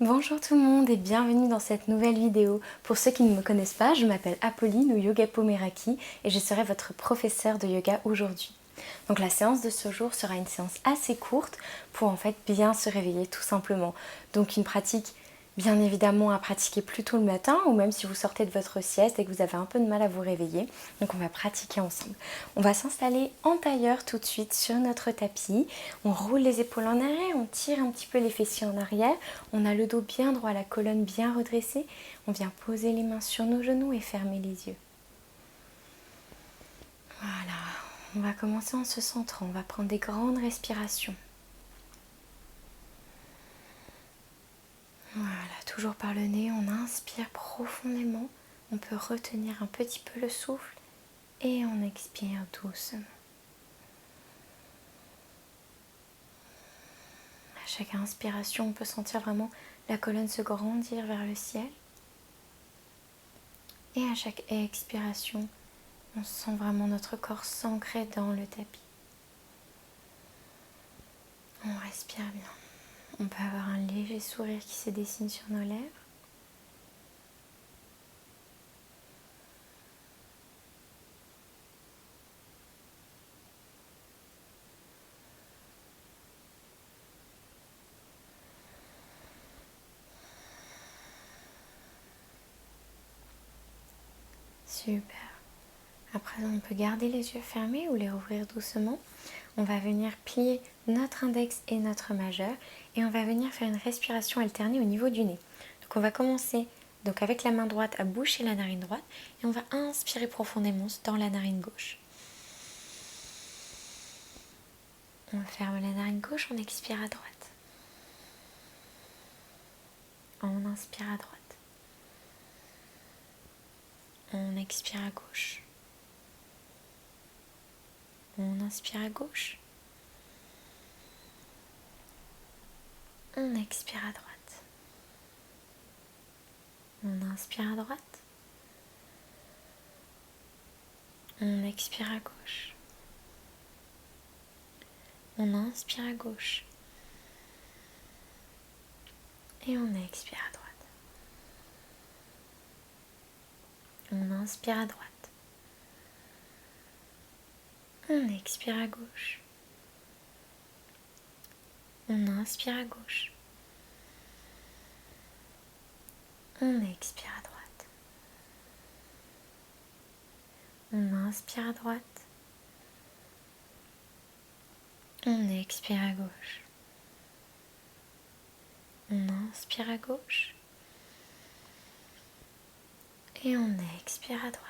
Bonjour tout le monde et bienvenue dans cette nouvelle vidéo. Pour ceux qui ne me connaissent pas, je m'appelle Apolline ou Yogapo Meraki et je serai votre professeure de yoga aujourd'hui. Donc la séance de ce jour sera une séance assez courte pour en fait bien se réveiller tout simplement. Donc une pratique bien évidemment à pratiquer plus tôt le matin ou même si vous sortez de votre sieste et que vous avez un peu de mal à vous réveiller. Donc on va pratiquer ensemble. On va s'installer en tailleur tout de suite sur notre tapis. On roule les épaules en arrière, on tire un petit peu les fessiers en arrière. On a le dos bien droit, la colonne bien redressée. On vient poser les mains sur nos genoux et fermer les yeux. Voilà, on va commencer en se centrant. On va prendre des grandes respirations. Voilà, toujours par le nez, on inspire profondément. On peut retenir un petit peu le souffle et on expire doucement. À chaque inspiration, on peut sentir vraiment la colonne se grandir vers le ciel. Et à chaque expiration, on sent vraiment notre corps s'ancrer dans le tapis. On respire bien. On peut avoir un léger sourire qui se dessine sur nos lèvres. Super. À présent, on peut garder les yeux fermés ou les rouvrir doucement. On va venir plier notre index et notre majeur et on va venir faire une respiration alternée au niveau du nez. Donc on va commencer avec la main droite à boucher la narine droite et on va inspirer profondément dans la narine gauche. On ferme la narine gauche, on expire à droite. On inspire à droite. On expire à gauche. On inspire à gauche. On expire à droite. On inspire à droite. On expire à gauche. On inspire à gauche. Et on expire à droite. On inspire à droite. On expire à gauche. On inspire à gauche. On expire à droite. On inspire à droite. On expire à gauche. On inspire à gauche. Et on expire à droite.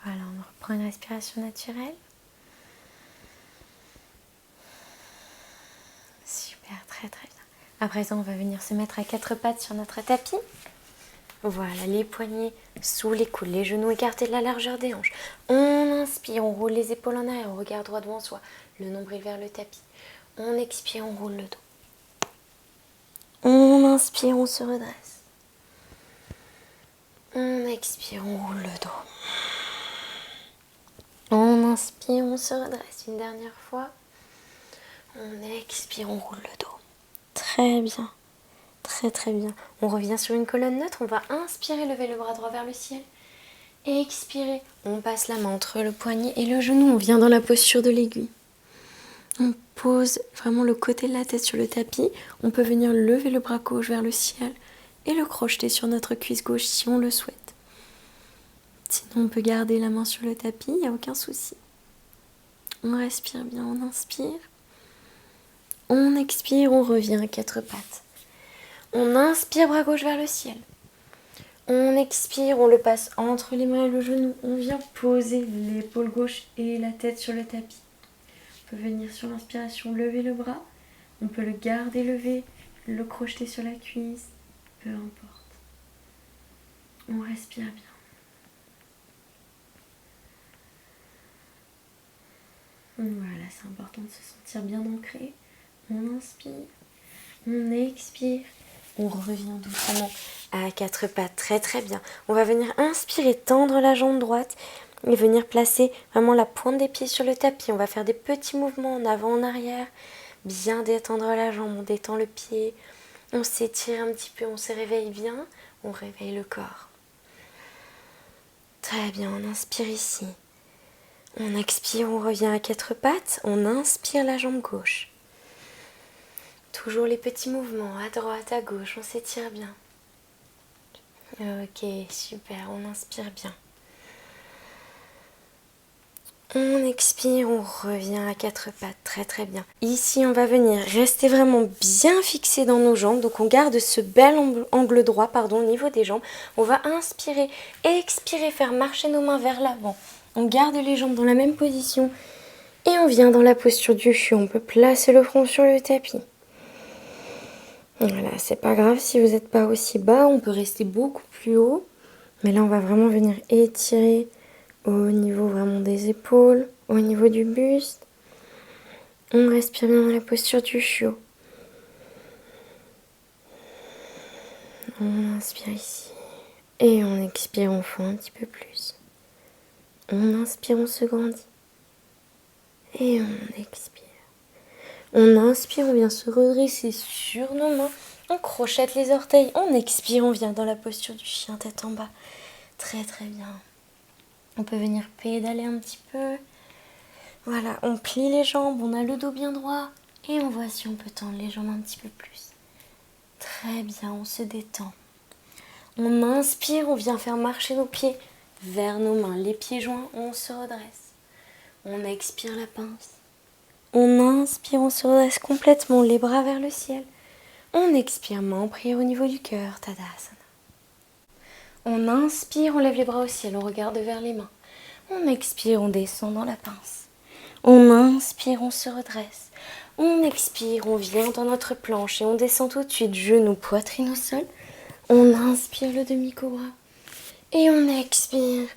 Voilà, on reprend une respiration naturelle. Super, très très bien. À présent, on va venir se mettre à quatre pattes sur notre tapis. Voilà, les poignets sous les coudes, les genoux écartés de la largeur des hanches. On inspire, on roule les épaules en arrière, on regarde droit devant soi, le nombril vers le tapis. On expire, on roule le dos. On inspire, on se redresse. On expire, on roule le dos. On inspire, on se redresse une dernière fois. On expire, on roule le dos. Très bien. Très très bien. On revient sur une colonne neutre. On va inspirer, lever le bras droit vers le ciel. Expirer. On passe la main entre le poignet et le genou. On vient dans la posture de l'aiguille. On pose vraiment le côté de la tête sur le tapis. On peut venir lever le bras gauche vers le ciel et le crocheter sur notre cuisse gauche si on le souhaite. Sinon, on peut garder la main sur le tapis, il n'y a aucun souci. On respire bien, on inspire. On expire, on revient à quatre pattes. On inspire, bras gauche vers le ciel. On expire, on le passe entre les mains et le genou. On vient poser l'épaule gauche et la tête sur le tapis. On peut venir sur l'inspiration lever le bras. On peut le garder levé, le crocheter sur la cuisse, peu importe. On respire bien. Voilà, c'est important de se sentir bien ancré. On inspire, on expire, on revient doucement à quatre pattes, très très bien. On va venir inspirer, tendre la jambe droite et venir placer vraiment la pointe des pieds sur le tapis. On va faire des petits mouvements en avant, en arrière, bien détendre la jambe, on détend le pied, on s'étire un petit peu, on se réveille bien, on réveille le corps. Très bien, on inspire ici. On expire, on revient à quatre pattes, on inspire la jambe gauche. Toujours les petits mouvements, à droite, à gauche, on s'étire bien. Ok, super, on inspire bien. On expire, on revient à quatre pattes, très très bien. Ici, on va venir rester vraiment bien fixé dans nos jambes. Donc, on garde ce bel angle droit au niveau des jambes. On va inspirer, expirer, faire marcher nos mains vers l'avant. On garde les jambes dans la même position et on vient dans la posture du chiot. On peut placer le front sur le tapis. Voilà, c'est pas grave si vous n'êtes pas aussi bas, on peut rester beaucoup plus haut. Mais là, on va vraiment venir étirer au niveau vraiment des épaules, au niveau du buste. On respire bien dans la posture du chiot. On inspire ici. Et on expire, on fond un petit peu plus. On inspire, on se grandit. Et on expire. On inspire, on vient se redresser sur nos mains. On crochette les orteils. On expire, on vient dans la posture du chien tête en bas. Très très bien. On peut venir pédaler un petit peu. Voilà, on plie les jambes, on a le dos bien droit. Et on voit si on peut tendre les jambes un petit peu plus. Très bien, on se détend. On inspire, on vient faire marcher nos pieds vers nos mains. Les pieds joints, on se redresse. On expire la pince. On inspire, on se redresse complètement, les bras vers le ciel. On expire, main en prière au niveau du cœur, Tadasana. On inspire, on lève les bras au ciel, on regarde vers les mains. On expire, on descend dans la pince. On inspire, on se redresse. On expire, on vient dans notre planche et on descend tout de suite, genoux, poitrine au sol. On inspire le demi-cobra. Et on expire,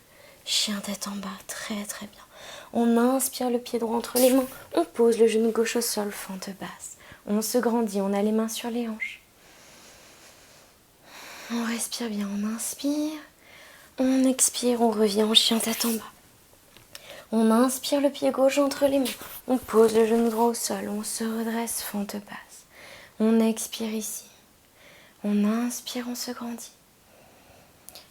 chien tête en bas, très très bien. On inspire le pied droit entre les mains. On pose le genou gauche au sol, fente basse. On se grandit, on a les mains sur les hanches. On respire bien, on inspire. On expire, on revient en chien tête en bas. On inspire le pied gauche entre les mains. On pose le genou droit au sol. On se redresse, fente basse. On expire ici. On inspire, on se grandit.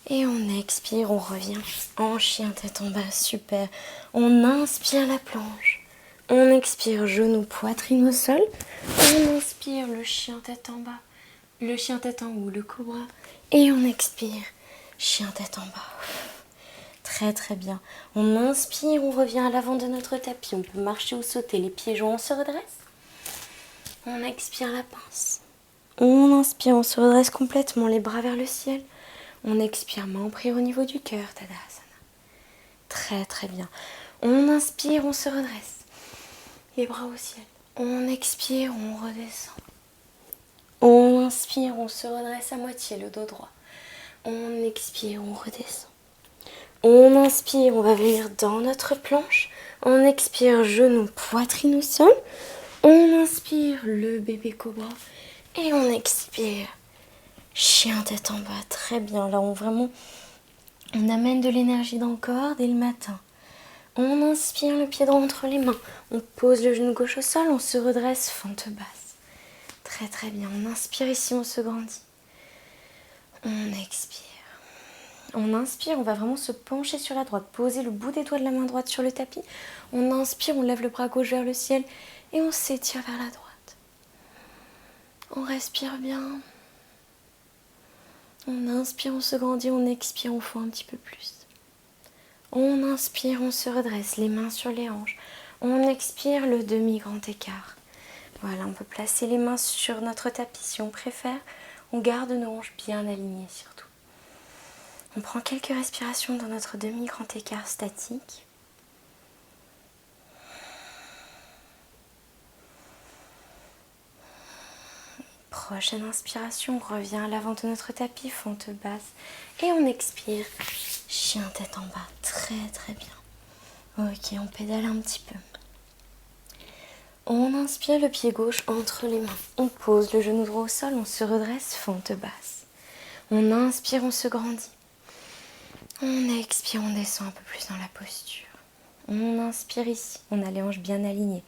Et on expire, on revient en chien tête en bas. Super. On inspire la planche. On expire, genou, poitrine au sol. On inspire le chien tête en bas. Le chien tête en haut, le cobra. Et on expire, chien tête en bas. Très très bien. On inspire, on revient à l'avant de notre tapis. On peut marcher ou sauter, les pieds joints, on se redresse. On expire la pince. On inspire, on se redresse complètement, les bras vers le ciel. On expire, main en prière au niveau du cœur, Tadasana. Très très bien. On inspire, on se redresse. Les bras au ciel. On expire, on redescend. On inspire, on se redresse à moitié, le dos droit. On expire, on redescend. On inspire, on va venir dans notre planche. On expire, genou, poitrine au sol. On inspire, le bébé cobra. Et on expire, chien tête en bas. Très bien. Là, on amène de l'énergie dans le corps dès le matin. On inspire, le pied droit entre les mains. On pose le genou gauche au sol. On se redresse, fente basse. Très très bien. On inspire ici, on se grandit. On expire. On inspire, on va vraiment se pencher sur la droite, poser le bout des doigts de la main droite sur le tapis. On inspire, on lève le bras gauche vers le ciel et on s'étire vers la droite. On respire bien. On inspire, on se grandit, on expire, on fond un petit peu plus. On inspire, on se redresse, les mains sur les hanches. On expire, le demi-grand écart. Voilà, on peut placer les mains sur notre tapis si on préfère. On garde nos hanches bien alignées surtout. On prend quelques respirations dans notre demi-grand écart statique. Prochaine inspiration, on revient à l'avant de notre tapis, fente basse. Et on expire, chien tête en bas. Très très bien. Ok, on pédale un petit peu. On inspire le pied gauche entre les mains. On pose le genou droit au sol, on se redresse, fente basse. On inspire, on se grandit. On expire, on descend un peu plus dans la posture. On inspire ici, on a les hanches bien alignées.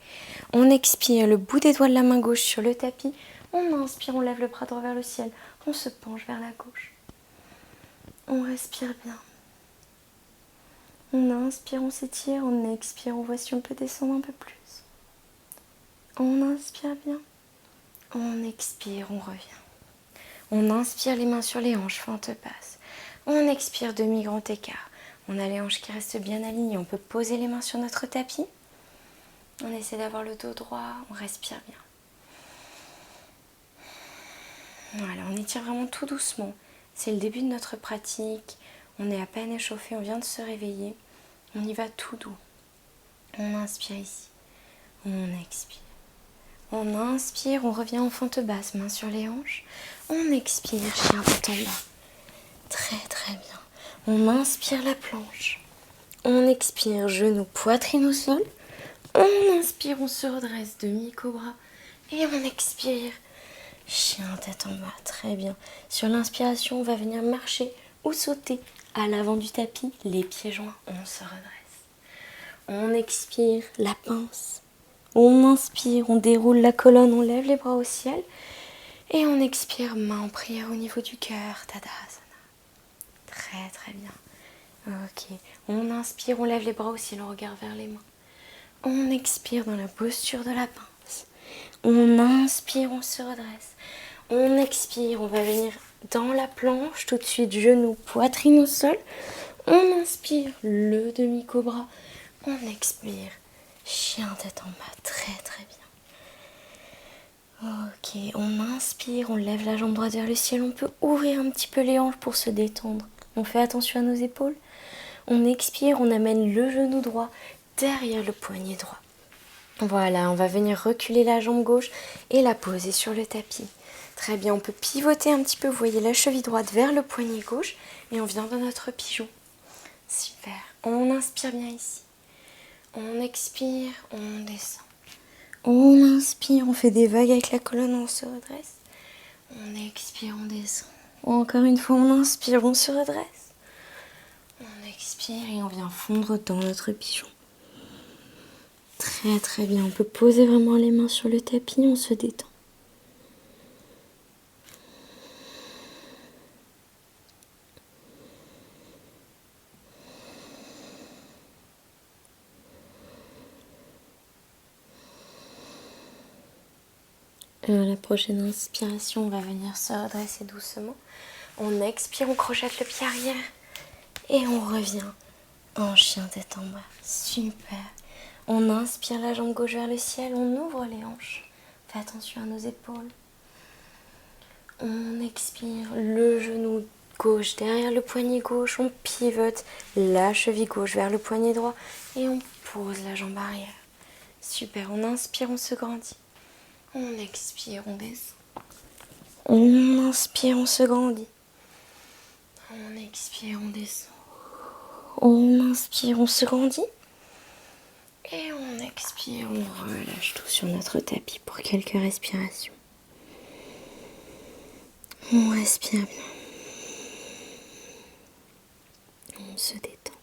On expire le bout des doigts de la main gauche sur le tapis. On inspire, on lève le bras droit vers le ciel. On se penche vers la gauche. On respire bien. On inspire, on s'étire. On expire, on voit si on peut descendre un peu plus. On inspire bien. On expire, on revient. On inspire les mains sur les hanches, fente basse. On expire, demi-grand écart. On a les hanches qui restent bien alignées. On peut poser les mains sur notre tapis. On essaie d'avoir le dos droit. On respire bien. Voilà, on étire vraiment tout doucement. C'est le début de notre pratique. On est à peine échauffé, on vient de se réveiller. On y va tout doux. On inspire ici. On expire. On inspire, on revient en fente basse, main sur les hanches. On expire, chien tête en bas. Très très bien. On inspire la planche. On expire, genou, poitrine au sol. On inspire, on se redresse, demi-cobra. Et on expire, chien tête en bas. Très bien. Sur l'inspiration, on va venir marcher ou sauter à l'avant du tapis, les pieds joints. On se redresse. On expire, la pince. On inspire, on déroule la colonne, on lève les bras au ciel. Et on expire, main en prière au niveau du cœur, Tadasana. Très très bien. Ok. On inspire, on lève les bras au ciel, on regarde vers les mains. On expire dans la posture de la pince. On inspire, on se redresse. On expire, on va venir dans la planche, tout de suite genou, poitrine au sol. On inspire, le demi-cobra. On expire, chien tête en bas, très très bien. Ok, on inspire, on lève la jambe droite vers le ciel. On peut ouvrir un petit peu les hanches pour se détendre. On fait attention à nos épaules. On expire, on amène le genou droit derrière le poignet droit. Voilà, on va venir reculer la jambe gauche et la poser sur le tapis. Très bien, on peut pivoter un petit peu, vous voyez la cheville droite vers le poignet gauche et on vient dans notre pigeon. Super, on inspire bien ici. On expire, on descend. On inspire, on fait des vagues avec la colonne, on se redresse. On expire, on descend. Encore une fois, on inspire, on se redresse. On expire et on vient fondre dans notre pigeon. Très très bien, on peut poser vraiment les mains sur le tapis, on se détend. À la prochaine inspiration, on va venir se redresser doucement. On expire, on crochette le pied arrière et on revient en chien tête en bas. Super. On inspire la jambe gauche vers le ciel, on ouvre les hanches. Fais attention à nos épaules. On expire le genou gauche derrière le poignet gauche. On pivote la cheville gauche vers le poignet droit et on pose la jambe arrière. Super. On inspire, on se grandit. On expire, on descend. On inspire, on se grandit. On expire, on descend. On inspire, on se grandit. Et on expire, on relâche tout sur notre tapis pour quelques respirations. On respire bien. On se détend.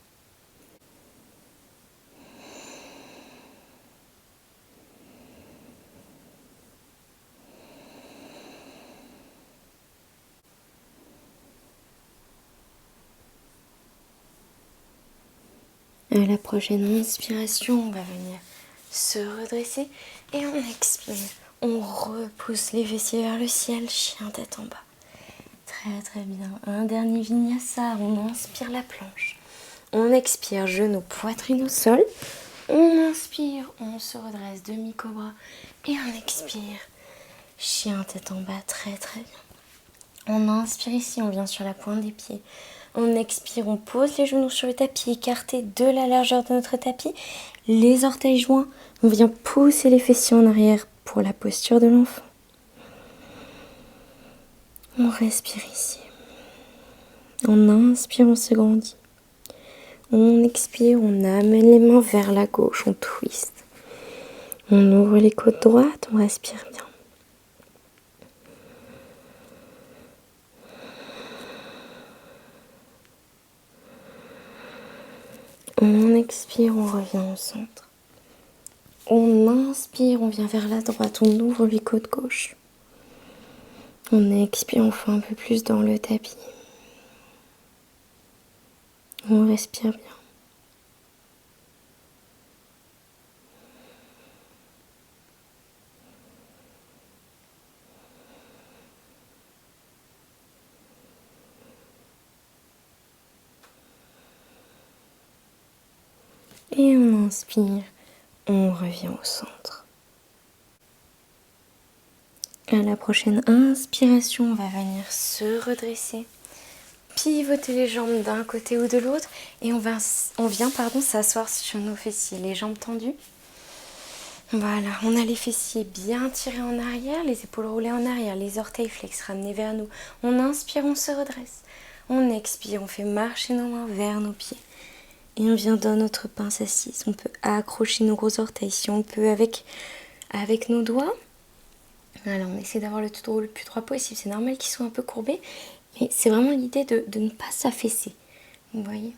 À la prochaine inspiration, on va venir se redresser et on expire. On repousse les fessiers vers le ciel, chien tête en bas. Très très bien. Un dernier vinyasa, on inspire la planche. On expire, genou, poitrine au sol. On inspire, on se redresse, demi-cobra. Et on expire, chien tête en bas, très très bien. On inspire ici, on vient sur la pointe des pieds. On expire, on pose les genoux sur le tapis, écartés de la largeur de notre tapis. Les orteils joints, on vient pousser les fessiers en arrière pour la posture de l'enfant. On respire ici. On inspire, on se grandit. On expire, on amène les mains vers la gauche, on twist. On ouvre les côtes droites, on respire bien. On expire, on revient au centre. On inspire, on vient vers la droite, on ouvre les côtes gauche. On expire, on fait un peu plus dans le tapis. On respire bien. Et on inspire, on revient au centre. À la prochaine inspiration, on va venir se redresser, pivoter les jambes d'un côté ou de l'autre et on vient s'asseoir sur nos fessiers, les jambes tendues. Voilà, on a les fessiers bien tirés en arrière, les épaules roulées en arrière, les orteils flex ramenés vers nous. On inspire, on se redresse. On expire, on fait marcher nos mains vers nos pieds. Et on vient dans notre pince assise. On peut accrocher nos gros orteils si on peut avec nos doigts. Voilà, on essaie d'avoir le plus droit possible. C'est normal qu'ils soient un peu courbés, mais c'est vraiment l'idée de ne pas s'affaisser. Vous voyez?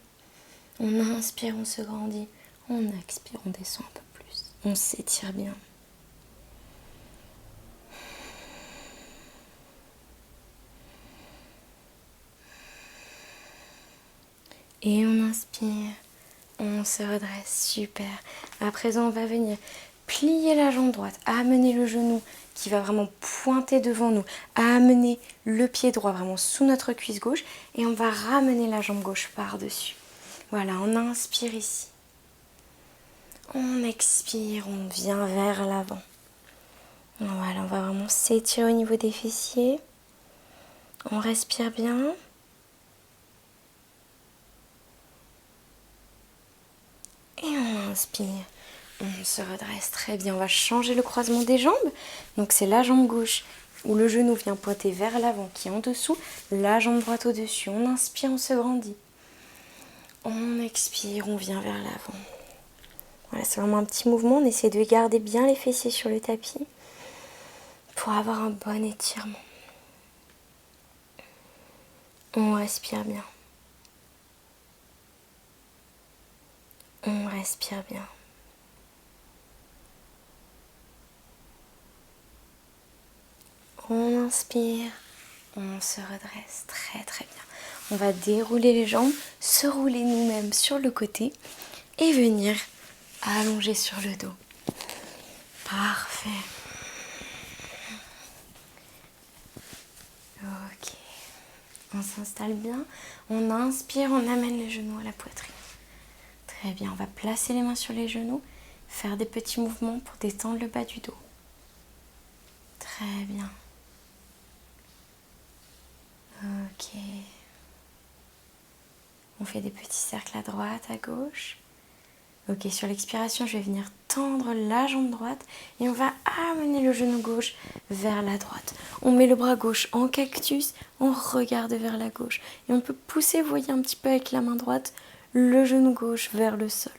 On inspire, on se grandit. On expire, on descend un peu plus. On s'étire bien. Et on inspire. On se redresse, super. À présent, on va venir plier la jambe droite, amener le genou qui va vraiment pointer devant nous, amener le pied droit vraiment sous notre cuisse gauche et on va ramener la jambe gauche par-dessus. Voilà, on inspire ici. On expire, on vient vers l'avant. Voilà, on va vraiment s'étirer au niveau des fessiers. On respire bien. Et on inspire. On se redresse très bien. On va changer le croisement des jambes. Donc c'est la jambe gauche où le genou vient pointer vers l'avant qui est en dessous. La jambe droite au-dessus. On inspire, on se grandit. On expire, on vient vers l'avant. Voilà, c'est vraiment un petit mouvement. On essaie de garder bien les fessiers sur le tapis pour avoir un bon étirement. On respire bien. On respire bien. On inspire, on se redresse très très bien. On va dérouler les jambes, se rouler nous-mêmes sur le côté et venir allonger sur le dos. Parfait. Ok. On s'installe bien. On inspire, on amène les genoux à la poitrine. Très bien. On va placer les mains sur les genoux, faire des petits mouvements pour détendre le bas du dos. Très bien. Ok. On fait des petits cercles à droite, à gauche. Ok, sur l'expiration, je vais venir tendre la jambe droite et on va amener le genou gauche vers la droite. On met le bras gauche en cactus, on regarde vers la gauche. Et on peut pousser, vous voyez, un petit peu avec la main droite, le genou gauche vers le sol.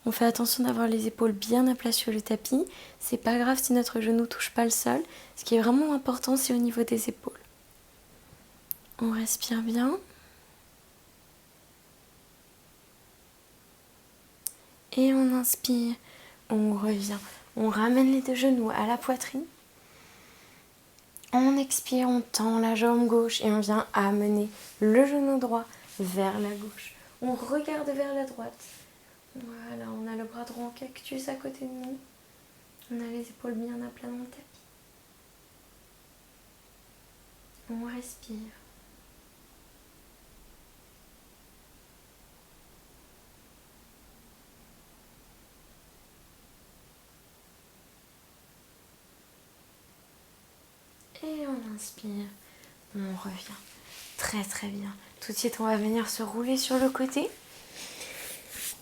On fait attention d'avoir les épaules bien à plat sur le tapis. C'est pas grave si notre genou ne touche pas le sol. Ce qui est vraiment important, c'est au niveau des épaules. On respire bien. Et on inspire, on revient. On ramène les deux genoux à la poitrine. On expire, on tend la jambe gauche et on vient amener le genou droit vers la gauche. On regarde vers la droite. Voilà, on a le bras droit en cactus à côté de nous. On a les épaules bien à plat dans le tapis. On respire. Et on inspire, on revient. Très très bien. Tout de suite, on va venir se rouler sur le côté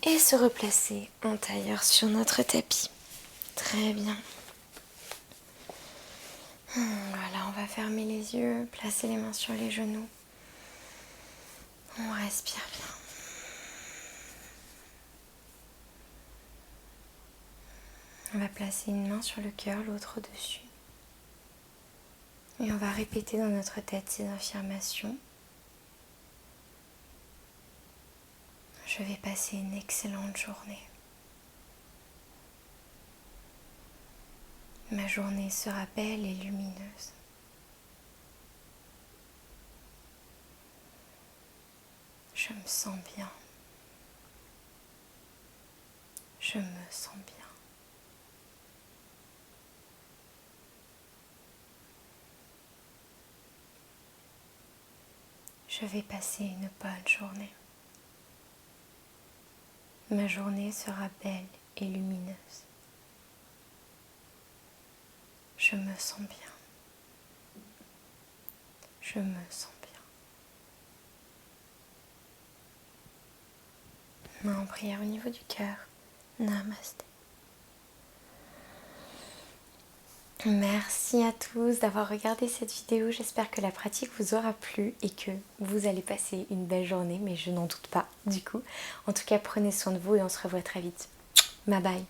et se replacer en tailleur sur notre tapis. Très bien. Voilà, on va fermer les yeux, placer les mains sur les genoux. On respire bien. On va placer une main sur le cœur, l'autre au-dessus. Et on va répéter dans notre tête ces affirmations. Je vais passer une excellente journée. Ma journée sera belle et lumineuse. Je me sens bien. Je me sens bien. Je vais passer une bonne journée. Ma journée sera belle et lumineuse. Je me sens bien. Je me sens bien. Main en prière au niveau du cœur. Namasté. Merci à tous d'avoir regardé cette vidéo. J'espère que la pratique vous aura plu et que vous allez passer une belle journée, mais je n'en doute pas du coup. En tout cas, prenez soin de vous et on se revoit très vite. Bye bye.